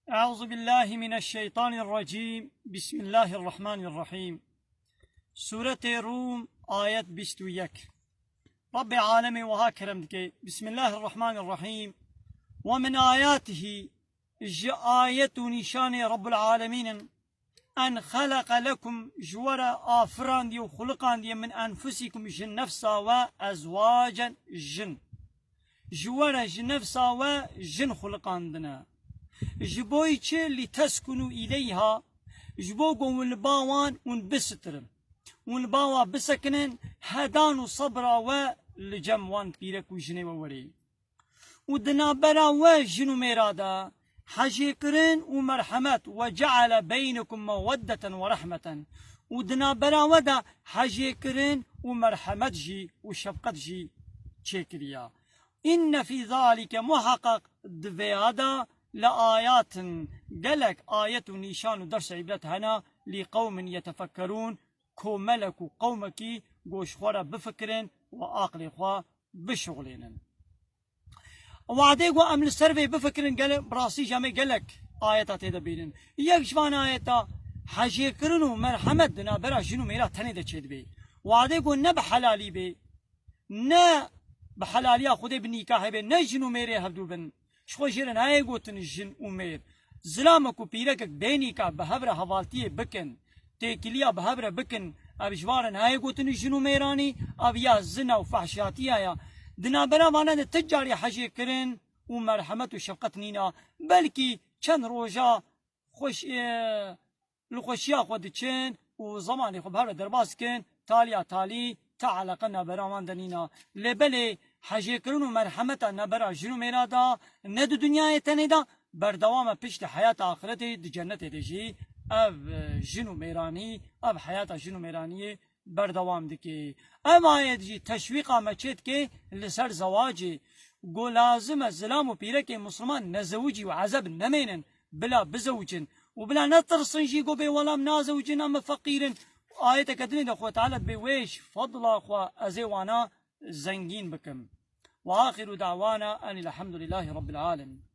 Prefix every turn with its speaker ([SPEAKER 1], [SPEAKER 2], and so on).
[SPEAKER 1] أعوذ بالله من الشيطان الرجيم. بسم الله الرحمن الرحيم. سورة روم آية 21. رب العالمين وها كرمتك. بسم الله الرحمن الرحيم. ومن آياته آية نشان رب العالمين أن خلق لكم جورا آفران دي وخلقان دي من أنفسكم جن نفسا وأزواجا جن جورا جن نفسا وجن خلقان دنا جبوي چه لتسكنوا إليها جبوكم والباوان ونبسترم والباوا بسكنن هدان وصبرا ولجموان بيرك وجني ووري ودنا برا وجنو ميرادا حجيكرن ومرحمة وجعل بينكم مودة ورحمة ودنا برا ودا حجيكرن ومرحمة جي وشفقة جي تشكريا إن في ذلك محقق دفيادا لآيات قالك آية نيشان درس عبرت هنا لقوم يتفكرون كو ملك قومك قوش خورا بفكرين وآقل خوا بشغلين وعدي قو أمل السرفي بفكرين قال براسي جامي قالك آيات تدبيرين يكشفان آياتا حاجي كرنو مرحمت دنا برا جنو ميرا تاني دا چيد بي وعدي قو نا بحلالي بي نا بحلاليا خودي بنيكاح بي نا جنو ميري هبدو بن شخو جيرن هاي قوتن الجن ومير زلامكو بيركك بينيكا بهبرة هوالتيه بكن تيكليا بهبرة بكن ابجوارن هاي قوتن الجن وميراني ابيا زنا وفحشاتيا يا دنا بنا وانا تجاري حاجي كرن ومرحمة وشفقت نينا بلكي چن روجا خوش الخوشيا خود چن وزماني خب هبرة درباس كن تاليا تالي تعلقنا برامان دنينا لبلي حاجي كرن ومرحمة نبرا جنو ميرادا ند دنيا تنيدا بردوام پشت حياة آخرتي دي جنة ديجي اب جنو ميراني اب حياة جنو ميراني بردوام دكي اما يدجي تشويقا مچيت كي لسر زواجي قو لازم الزلام وبيرك مسلمان نزوجي وعذاب نمينن بلا بزوجن وبلا نطرسنجي قو بي ولام نازوجن اما فقيرن آية كدني اخوة تعالى بويش فضل اخوة ازيوانا زنجين بكم وآخر دعوانا أن الحمد لله رب العالمين.